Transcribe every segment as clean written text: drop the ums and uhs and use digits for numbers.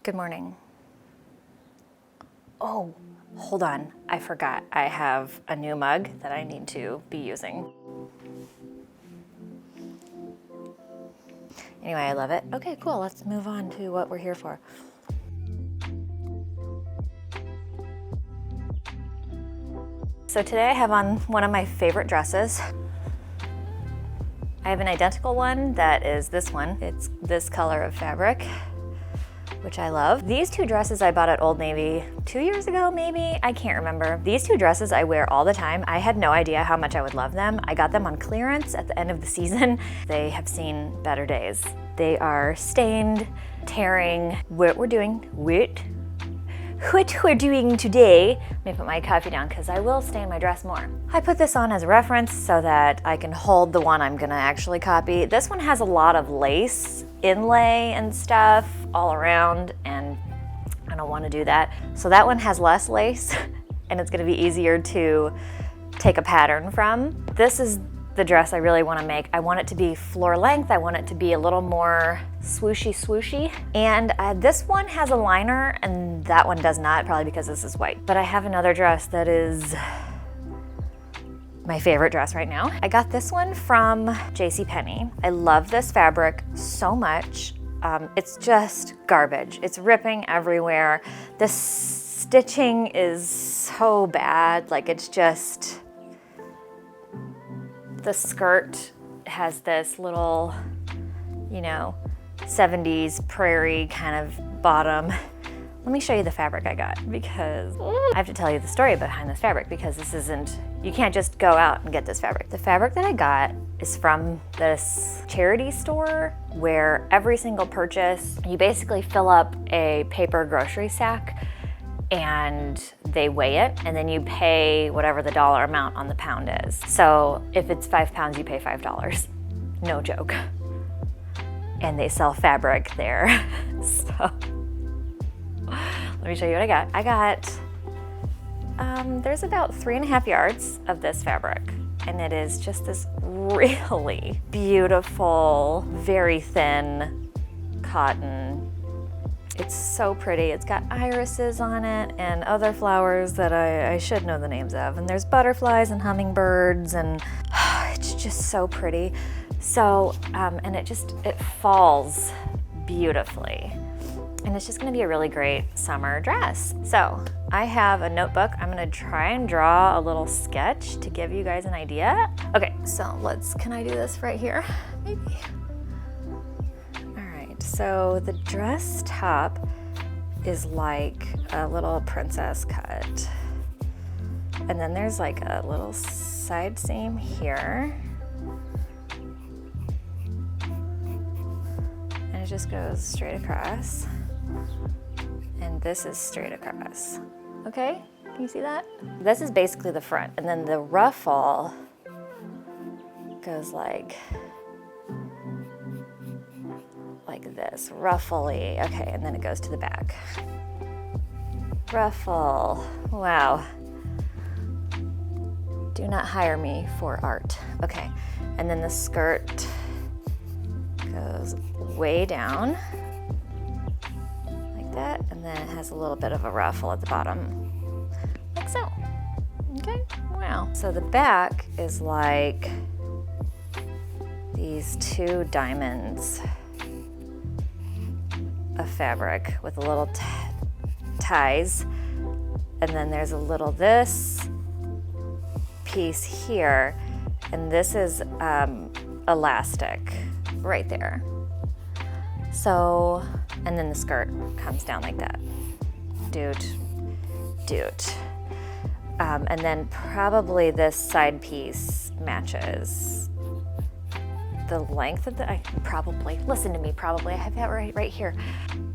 Good morning. Oh, hold on. I forgot. I have a new mug that I need to be using. Anyway, I love it. Okay, cool. Let's move on to what we're here for. So today I have on one of my favorite dresses. I have an identical one that is this one. It's this color of fabric, which I love. These two dresses I bought at Old Navy 2 years ago, maybe? I can't remember. These two dresses I wear all the time. I had no idea how much I would love them. I got them on clearance at the end of the season. They have seen better days. They are stained, tearing. What we're doing today, let me put my coffee down because I will stain my dress more. I put this on as a reference so that I can hold the one I'm gonna actually copy. This one has a lot of lace inlay and stuff all around, and I don't want to do that. So that one has less lace and it's going to be easier to take a pattern from. This is the dress I really want to make. I want it to be floor length. I want it to be a little more swooshy. And this one has a liner and that one does not, probably because this is white. But I have another dress that is my favorite dress right now. I got this one from JCPenney. I love this fabric so much. It's just garbage. It's ripping everywhere. The stitching is so bad. Like, it's just, the skirt has this little, 70s prairie kind of bottom. Let me show you the fabric I got, because I have to tell you the story behind this fabric, because this isn't, you can't just go out and get this fabric. The fabric that I got is from this charity store where every single purchase, you basically fill up a paper grocery sack and they weigh it, and then you pay whatever the dollar amount on the pound is. So if it's 5 pounds, you pay $5. No joke. And they sell fabric there. So let me show you what I got. I got, there's about 3.5 yards of this fabric, and it is just this really beautiful, very thin cotton. It's so pretty. It's got irises on it and other flowers that I should know the names of. And there's butterflies and hummingbirds, and it's just so pretty. So, and it falls beautifully. And it's just gonna be a really great summer dress. So I have a notebook. I'm gonna try and draw a little sketch to give you guys an idea. Okay, so can I do this right here? Maybe. All right, so the dress top is like a little princess cut. And then there's like a little side seam here. And it just goes straight across. And this is straight across. Okay, can you see that? This is basically the front, and then the ruffle goes like this, ruffly. Okay, and then it goes to the back. Ruffle, wow. Do not hire me for art. Okay, and then the skirt goes way down. That, and then it has a little bit of a ruffle at the bottom, like so. Okay, wow. So the back is like these 2 diamonds of fabric with a little ties, and then there's a little this piece here, and this is elastic right there. So, and then the skirt comes down like that. Doot. And then probably this side piece matches the length of listen to me, I have that right here.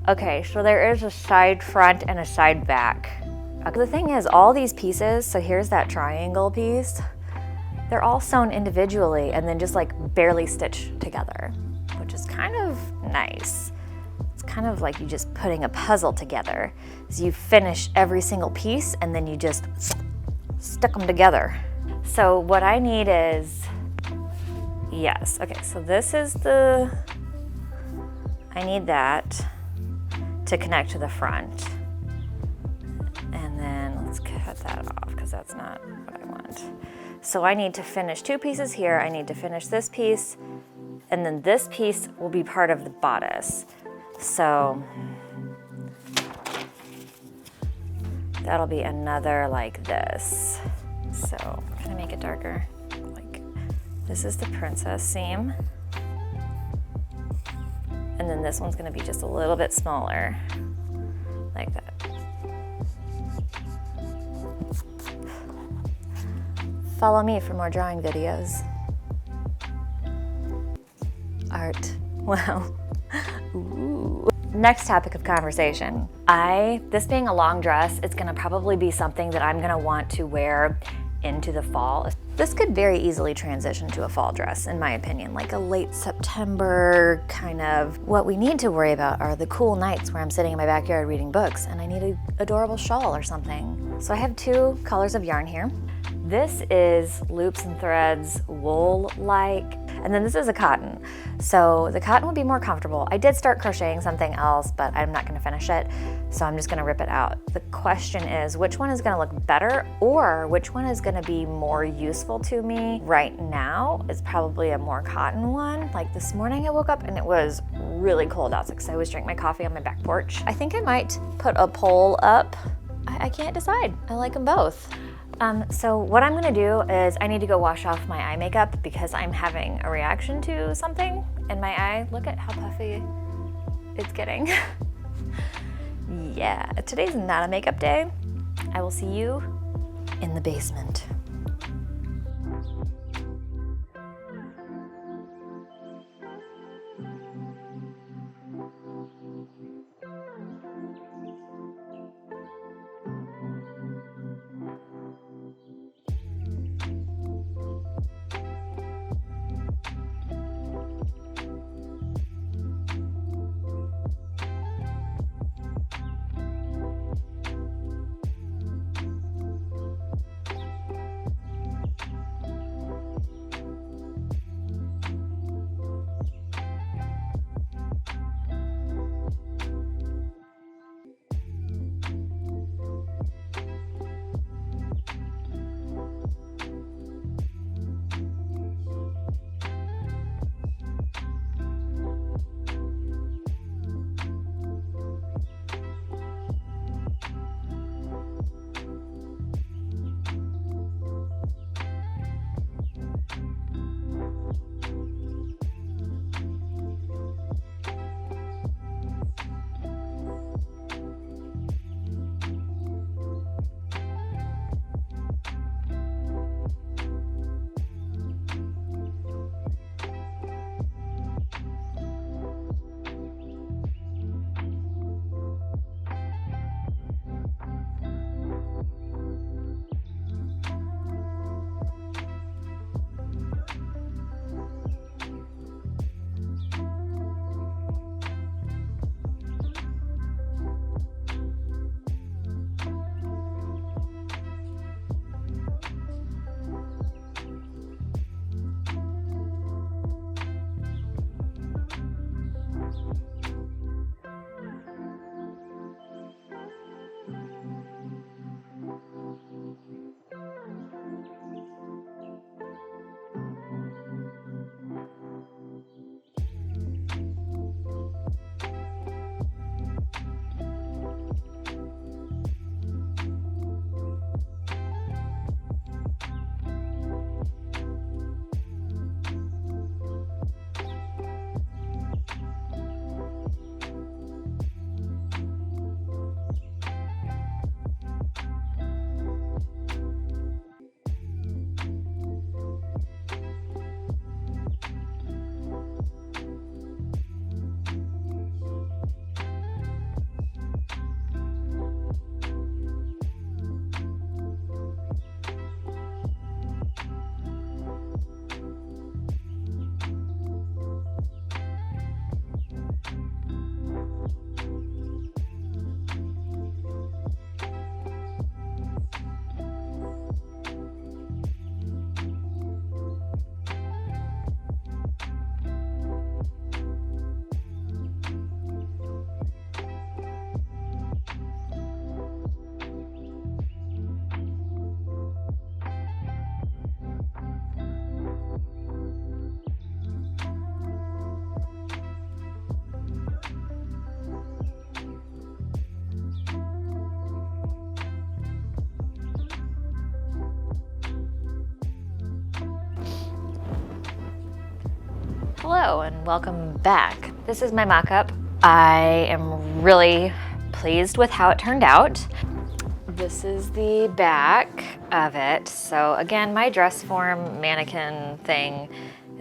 Okay, so there is a side front and a side back. Okay, the thing is, all these pieces, so here's that triangle piece, they're all sewn individually and then just like barely stitched together, which is kind of nice. It's kind of like you just putting a puzzle together. So you finish every single piece and then you just stick them together. So what I need is, yes, okay, so this is I need that to connect to the front. And then let's cut that off because that's not what I want. So I need to finish 2 pieces here. I need to finish this piece, and then this piece will be part of the bodice. So that'll be another like this. So I'm gonna make it darker. Like this is the princess seam. And then this one's gonna be just a little bit smaller, like that. Follow me for more drawing videos. Art, wow. Ooh. Next topic of conversation. This being a long dress, it's gonna probably be something that I'm gonna want to wear into the fall. This could very easily transition to a fall dress, in my opinion, like a late September kind of. What we need to worry about are the cool nights where I'm sitting in my backyard reading books and I need an adorable shawl or something. So I have 2 colors of yarn here. This is loops and threads, wool-like, and then this is a cotton. So the cotton would be more comfortable. I did start crocheting something else, but I'm not gonna finish it, so I'm just gonna rip it out. The question is, which one is gonna look better, or which one is gonna be more useful to me right now? Is probably a more cotton one. Like this morning I woke up and it was really cold outside because I always drink my coffee on my back porch. I think I might put a poll up. I can't decide. I like them both. So what I'm gonna do is I need to go wash off my eye makeup because I'm having a reaction to something in my eye. Look at how puffy it's getting. Yeah, today's not a makeup day. I will see you in the basement. Hello and welcome back. This is my mock-up. I am really pleased with how it turned out. This is the back of it. So again, my dress form mannequin thing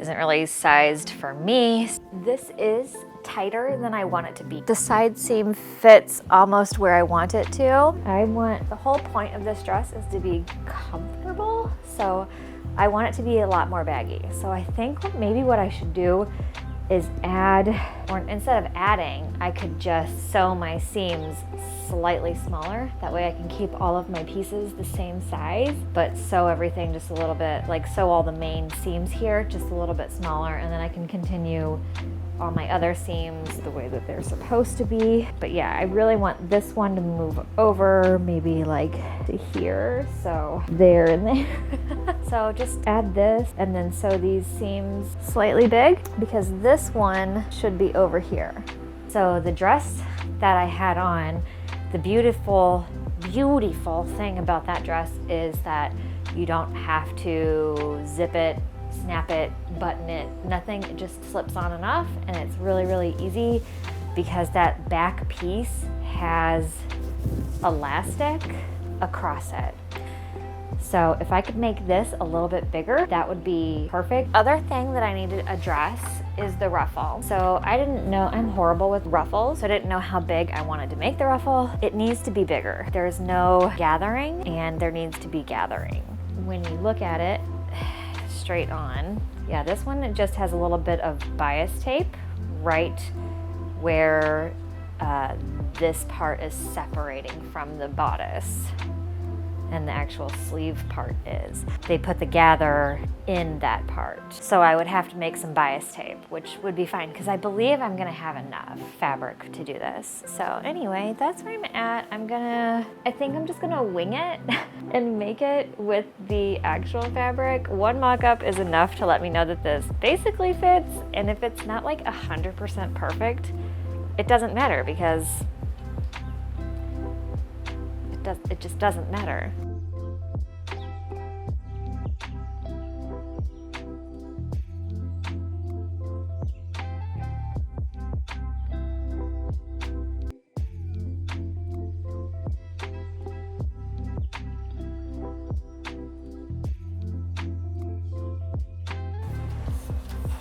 isn't really sized for me. This is tighter than I want it to be. The side seam fits almost where I want it to. The whole point of this dress is to be comfortable, so I want it to be a lot more baggy. So I think maybe what I should do is add, or instead of adding, I could just sew my seams slightly smaller. That way I can keep all of my pieces the same size, but sew everything just a little bit, like sew all the main seams here just a little bit smaller, and then I can continue all my other seams the way that they're supposed to be. But yeah, I really want this one to move over maybe like to here, so there and there. So just add this and then sew these seams slightly big because this one should be over here. So the dress that I had on, the beautiful thing about that dress is that you don't have to zip it, snap it, button it, nothing. It just slips on and off, and it's really easy because that back piece has elastic across it. So if I could make this a little bit bigger, that would be perfect. Other thing that I need to address is the ruffle. So I didn't know, I'm horrible with ruffles, so I didn't know how big I wanted to make the ruffle. It needs to be bigger. There's no gathering, and there needs to be gathering. When you look at it straight on, yeah, this one, it just has a little bit of bias tape right where this part is separating from the bodice and the actual sleeve part is. They put the gather in that part. So I would have to make some bias tape, which would be fine because I believe I'm gonna have enough fabric to do this. So anyway, that's where I'm at. I think I'm just gonna wing it and make it with the actual fabric. One mock-up is enough to let me know that this basically fits, and if it's not like 100% perfect, it doesn't matter because it just doesn't matter.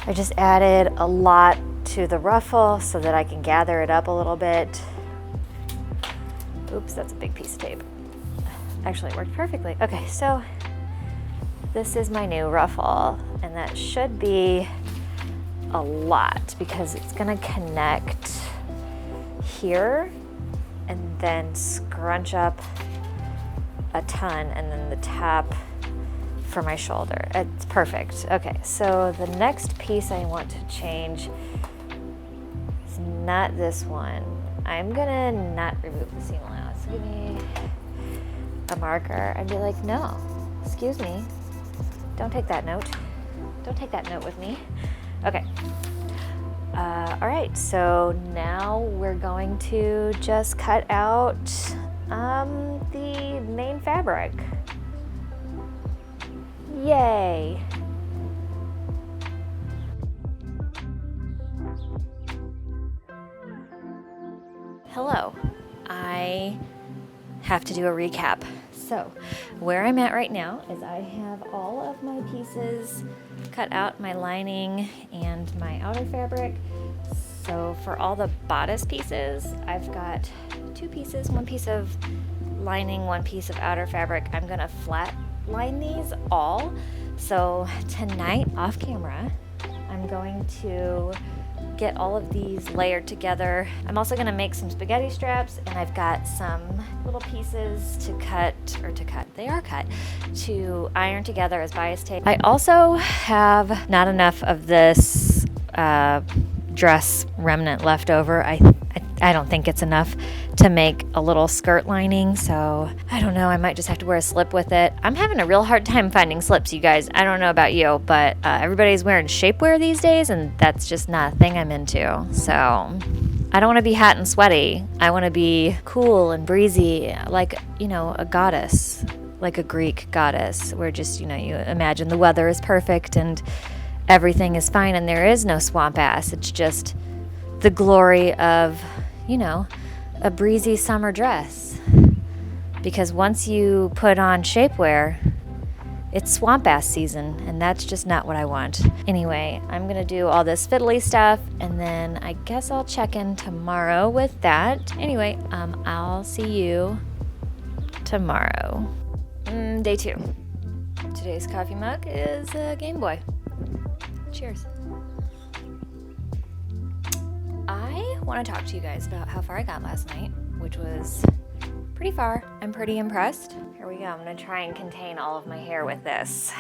I just added a lot to the ruffle so that I can gather it up a little bit. Oops, that's a big piece of tape. Actually, it worked perfectly. Okay, so this is my new ruffle, and that should be a lot because it's gonna connect here and then scrunch up a ton, and then the top for my shoulder. It's perfect. Okay, so the next piece I want to change is not this one. I'm gonna not remove the seam allowance. Give me a marker and be like, no, excuse me, don't take that note. Don't take that note with me. Okay. All right, so now we're going to just cut out the main fabric. Yay. Hello, I have to do a recap. So where I'm at right now is I have all of my pieces cut out, my lining and my outer fabric. So for all the bodice pieces, I've got two pieces, one piece of lining, one piece of outer fabric. I'm gonna flat line these all. So tonight off camera, I'm going to get all of these layered together. I'm also gonna make some spaghetti straps, and I've got some little pieces to cut, they are cut, to iron together as bias tape. I also have not enough of this dress remnant left over. I don't think it's enough to make a little skirt lining, so I don't know, I might just have to wear a slip with it. I'm having a real hard time finding slips, you guys. I don't know about you, but everybody's wearing shapewear these days, and that's just not a thing I'm into. So I don't want to be hot and sweaty. I want to be cool and breezy, like, you know, a goddess, like a Greek goddess, where just, you know, you imagine the weather is perfect and everything is fine and there is no swamp ass. It's just the glory of, you know, a breezy summer dress. Because once you put on shapewear, it's swamp ass season, and that's just not what I want. Anyway, I'm gonna do all this fiddly stuff, and then I guess I'll check in tomorrow with that. Anyway, I'll see you tomorrow. Day 2. Today's coffee mug is a Game Boy. Cheers. I want to talk to you guys about how far I got last night, which was pretty far. I'm pretty impressed. Here we go. I'm going to try and contain all of my hair with this.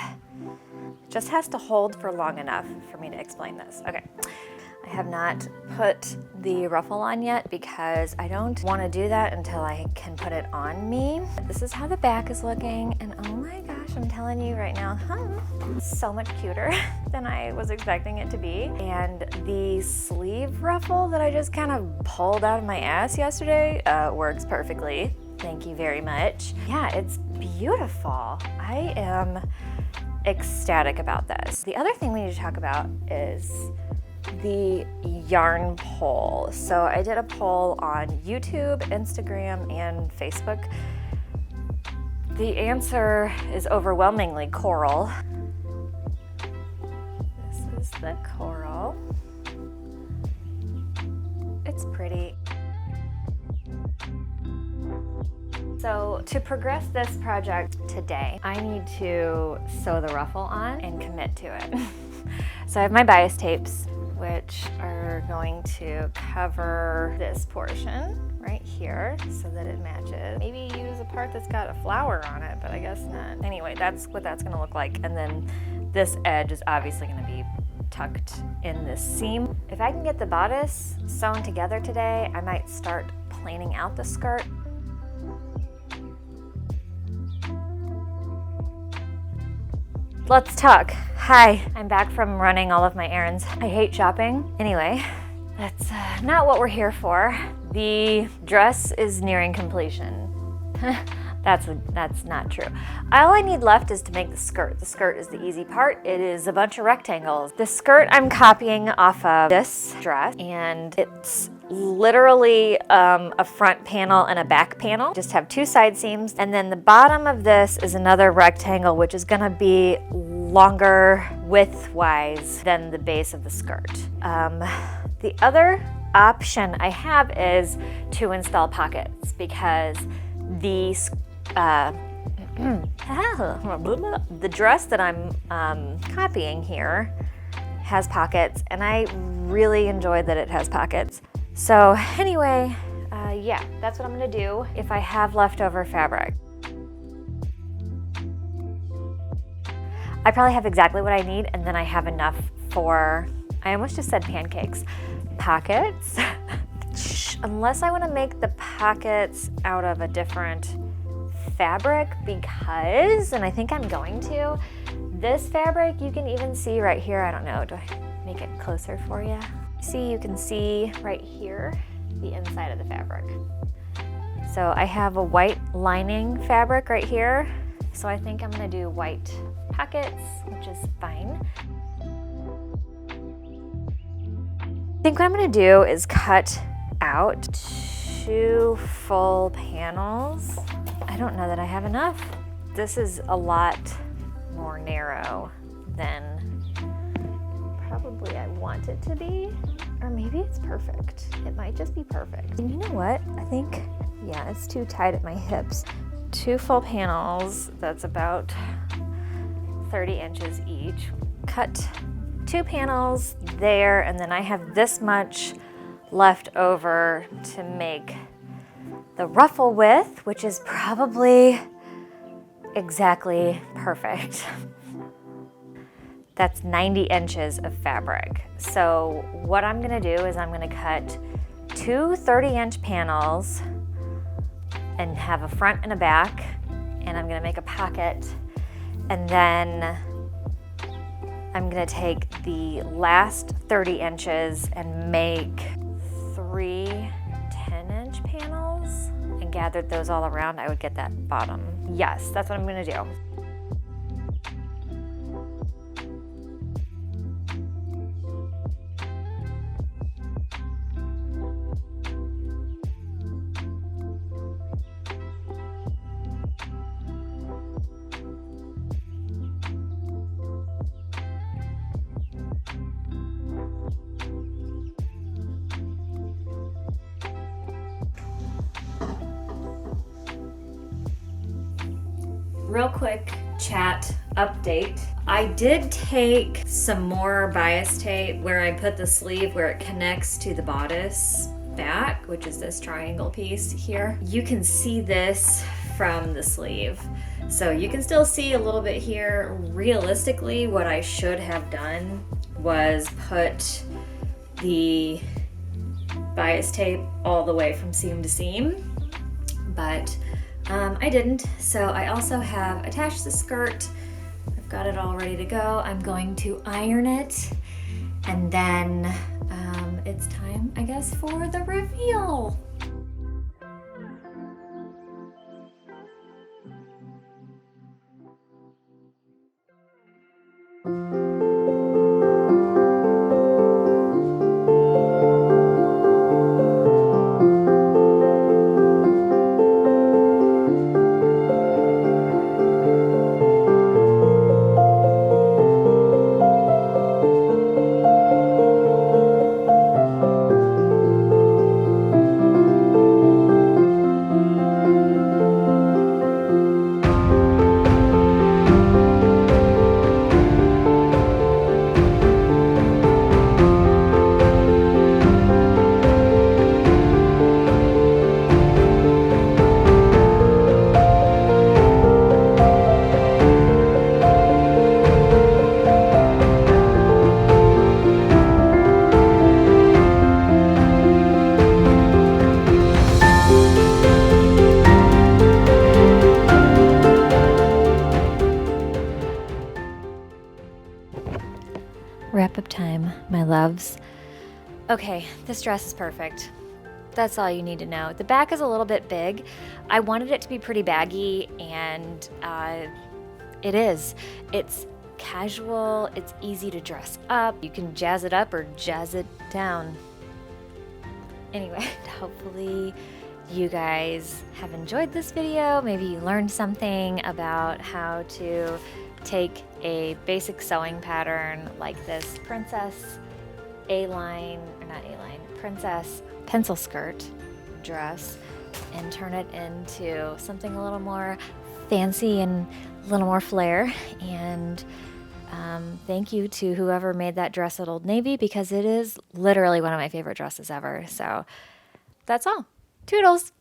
It just has to hold for long enough for me to explain this. Okay. I have not put the ruffle on yet because I don't want to do that until I can put it on me. This is how the back is looking, and oh my gosh, I'm telling you right now, so much cuter than I was expecting it to be. And the sleeve ruffle that I just kind of pulled out of my ass yesterday works perfectly. Thank you very much. Yeah, it's beautiful. I am ecstatic about this. The other thing we need to talk about is the yarn poll. So I did a poll on YouTube, Instagram, and Facebook. The answer is overwhelmingly coral. This is the coral. It's pretty. So to progress this project today, I need to sew the ruffle on and commit to it. So I have my bias tapes, which are going to cover this portion right here so that it matches. Maybe use a part that's got a flower on it, but I guess not. Anyway, that's what that's gonna look like. And then this edge is obviously gonna be tucked in this seam. If I can get the bodice sewn together today, I might start planing out the skirt. Let's talk. Hi, I'm back from running all of my errands. I hate shopping. Anyway, that's not what we're here for. The dress is nearing completion. That's not true. All I need left is to make the skirt. The skirt is the easy part. It is a bunch of rectangles. The skirt I'm copying off of this dress, and it's literally a front panel and a back panel. Just have 2 side seams, and then the bottom of this is another rectangle, which is gonna be longer width-wise than the base of the skirt. The other option I have is to install pockets, because the dress that I'm copying here has pockets, and I really enjoy that it has pockets. So anyway, yeah, that's what I'm gonna do if I have leftover fabric. I probably have exactly what I need, and then I have enough for, I almost just said pancakes, pockets. Unless I wanna make the pockets out of a different fabric, because, and I think I'm going to, this fabric you can even see right here. I don't know, do I make it closer for you? See, you can see right here the inside of the fabric. So I have a white lining fabric right here, so I think I'm gonna do white pockets, which is fine. I think what I'm gonna do is cut out 2 full panels. I don't know that I have enough. This is a lot more narrow than probably I want it to be, or maybe it's perfect. It might just be perfect. And you know what? I think, yeah, it's too tight at my hips. 2 full panels, that's about 30 inches each. Cut 2 panels there, and then I have this much left over to make the ruffle width, which is probably exactly perfect. That's 90 inches of fabric. So what I'm gonna do is I'm gonna cut 2 30-inch panels and have a front and a back, and I'm gonna make a pocket, and then I'm gonna take the last 30 inches and make 3 10-inch panels and gathered those all around. I would get that bottom. Yes, that's what I'm gonna do. real quick chat update. I did take some more bias tape where I put the sleeve where it connects to the bodice back, which is this triangle piece here. You can see this from the sleeve. So you can still see a little bit here. Realistically, what I should have done was put the bias tape all the way from seam to seam, but I didn't. So I also have attached the skirt. I've got it all ready to go. I'm going to iron it, and then it's time, I guess, for the reveal. Wrap-up time, my loves. Okay, this dress is perfect. That's all you need to know. The back is a little bit big. I wanted it to be pretty baggy, and it is. It's casual, it's easy to dress up. You can jazz it up or jazz it down. Anyway, hopefully you guys have enjoyed this video. Maybe you learned something about how to take a basic sewing pattern like this princess princess pencil skirt dress and turn it into something a little more fancy and a little more flair. And thank you to whoever made that dress at Old Navy, because it is literally one of my favorite dresses ever. So that's all. Toodles!